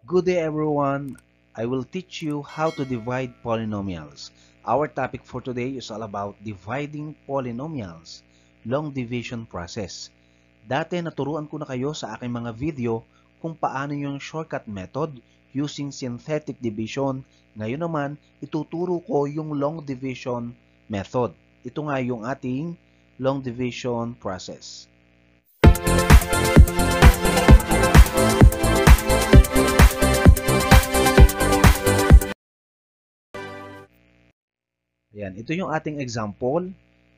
Good day everyone. I will teach you how to divide polynomials. Our topic for today is all about dividing polynomials, long division process. Dati naturuan ko na kayo sa aking mga video kung paano yung shortcut method using synthetic division. Ngayon naman, ituturo ko yung long division method. Ito nga yung ating long division process. Ayan, ito yung ating example.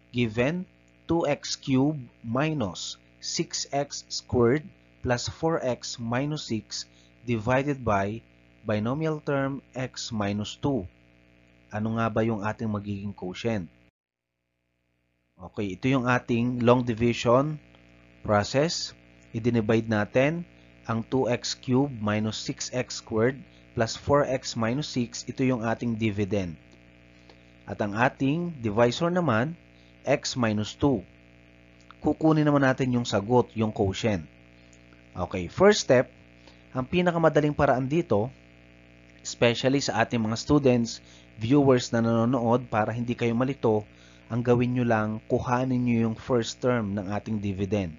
Given 2x cubed minus 6x squared plus 4x minus 6 divided by binomial term x minus 2. Ano nga ba yung ating magiging quotient? Okay, ito yung ating long division process. I-divide natin ang 2x cubed minus 6x squared plus 4x minus 6. Ito yung ating dividend. At ang ating divisor naman, x minus 2. Kukunin naman natin yung sagot, yung quotient. Okay, first step, ang pinakamadaling paraan dito, especially sa ating mga students, viewers na nanonood, para hindi kayo malito, ang gawin nyo lang, kuhanin nyo yung first term ng ating dividend.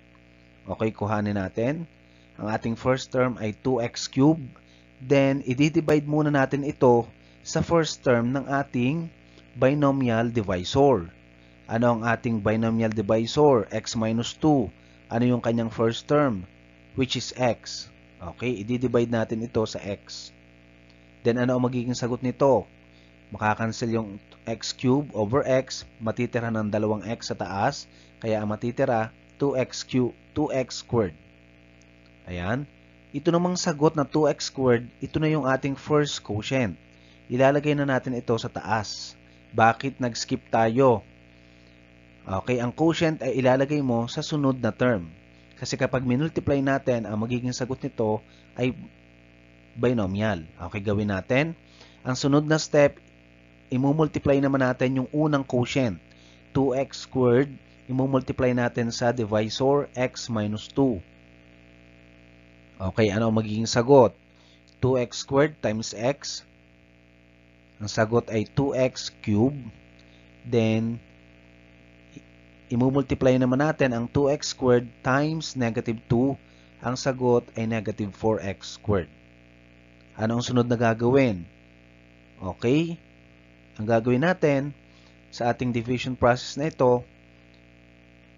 Okay, kuhanin natin. Ang ating first term ay 2x cubed. Then, i-divide muna natin ito sa first term ng ating binomial divisor. Ano ang ating binomial divisor? X minus 2. Ano yung kanyang first term? Which is x. Okay, i-divide natin ito sa x. Then ano ang magiging sagot nito? Makakancel yung x cubed over x. Matitira ng dalawang x sa taas. Kaya ang matitira, 2x squared. Ayan. Ito namang sagot na 2x squared, ito na yung ating first quotient. Ilalagay na natin ito sa taas. Bakit nag-skip tayo? Okay, ang quotient ay ilalagay mo sa sunod na term. Kasi kapag minultiply natin, ang magiging sagot nito ay binomial. Okay, gawin natin. Ang sunod na step, imumultiply naman natin yung unang quotient. 2x squared, imumultiply natin sa divisor x minus 2. Okay, ano ang magiging sagot? 2x squared times x. Ang sagot ay 2x cubed. Then, imumultiply naman natin ang 2x squared times negative 2. Ang sagot ay negative 4x squared. Ano ang sunod na gagawin? Okay. Ang gagawin natin sa ating division process na ito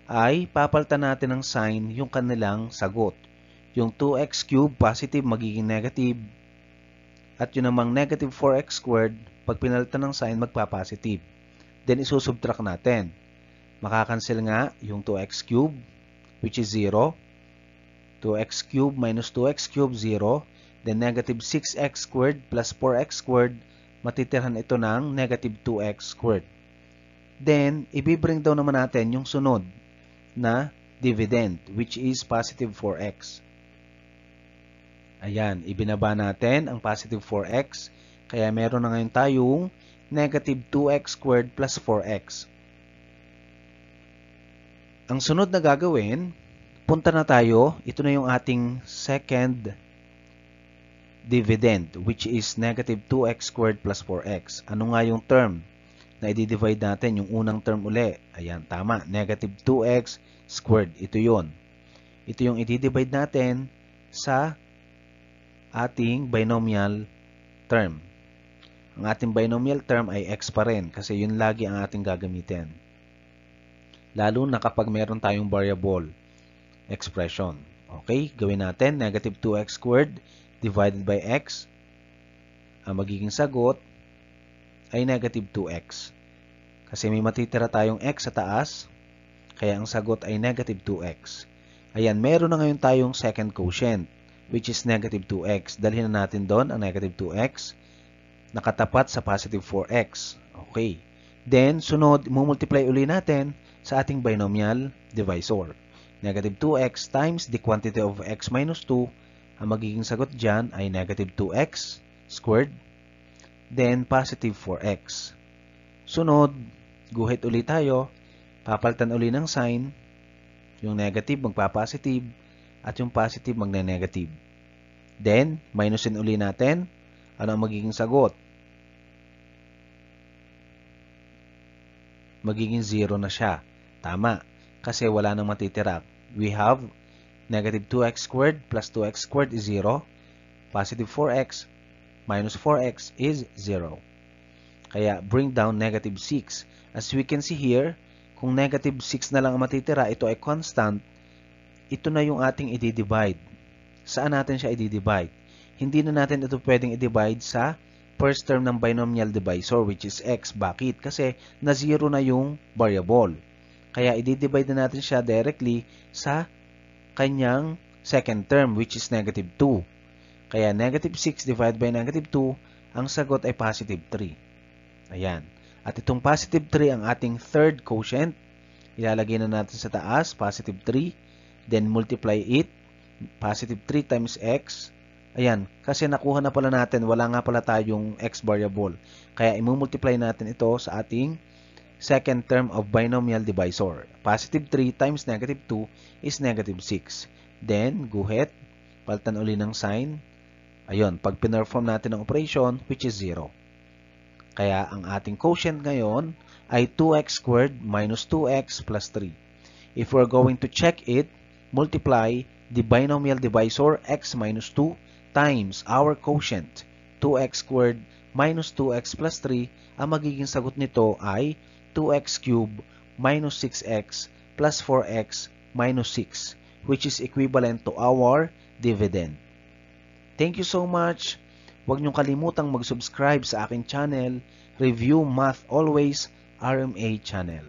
ay papalitan natin ng sign yung kanilang sagot. Yung 2x cubed positive magiging negative. At yun namang negative 4x squared, pag pinalitan ng sign, magpa-positive. Then, isusubtract natin. Makakancel nga yung 2x cubed, which is 0. 2x cubed minus 2x cubed, 0. Then, negative 6x squared plus 4x squared, matitirhan ito ng negative 2x squared. Then, ibibring down naman natin yung sunod na dividend, which is positive 4x. Ayan, ibinaba natin ang positive 4x. Kaya meron na ngayon tayong negative 2x squared plus 4x. Ang sunod na gagawin, punta na tayo. Ito na yung ating second dividend, which is negative 2x squared plus 4x. Ano nga yung term na i-divide natin? Yung unang term uli. Ayan, tama. Negative 2x squared. Ito yun. Ito yung i-divide natin sa ating binomial term. Ang ating binomial term ay x pa rin kasi yun lagi ang ating gagamitin. Lalo na kapag meron tayong variable expression. Okay, gawin natin negative 2x squared divided by x. Ang magiging sagot ay negative 2x. Kasi may matitira tayong x sa taas, kaya ang sagot ay negative 2x. Ayan, meron na ngayon tayong second quotient, which is negative 2x. Dalhin na natin doon ang negative 2x. Nakatapat sa positive 4x. Okay. Then, sunod, mumultiply uli natin sa ating binomial divisor. Negative 2x times the quantity of x minus 2. Ang magiging sagot dyan ay negative 2x squared. Then, positive 4x. Sunod, guhit uli tayo. Papalitan uli ng sign. Yung negative magpa-positive at yung positive magne-negative. Then, minusin uli natin. Ano ang magiging sagot? Magiging 0 na siya. Tama. Kasi wala nang matitira. We have negative 2x squared plus 2x squared is 0. Positive 4x minus 4x is 0. Kaya, bring down negative 6. As we can see here, kung negative 6 na lang ang matitira, ito ay constant, ito na yung ating i-divide. Saan natin siya i-divide? Hindi na natin ito pwedeng i-divide sa first term ng binomial divisor, which is x. Bakit? Kasi na 0 na yung variable. Kaya i-divide na natin siya directly sa kanyang second term, which is negative 2. Kaya negative 6 divided by negative 2, ang sagot ay positive 3. Ayan. At itong positive 3 ang ating third quotient. Ilalagay na natin sa taas, positive 3. Then multiply it. Positive 3 times x. Ayan. Kasi nakuha na pala natin, wala nga pala tayong x variable. Kaya imumultiply natin ito sa ating second term of binomial divisor. Positive 3 times negative 2 is negative 6. Then, guhit. Palitan uli ng sign. Ayun. Pag pinerform natin ang operation, which is 0. Kaya ang ating quotient ngayon ay 2x squared minus 2x plus 3. If we're going to check it, multiply the binomial divisor x minus 2 times our quotient 2x squared minus 2x plus 3, ang magiging sagot nito ay 2x cubed minus 6x plus 4x minus 6, which is equivalent to our dividend. Thank you so much. Huwag niyong kalimutang mag-subscribe sa aking channel, Review Math Always RMA channel.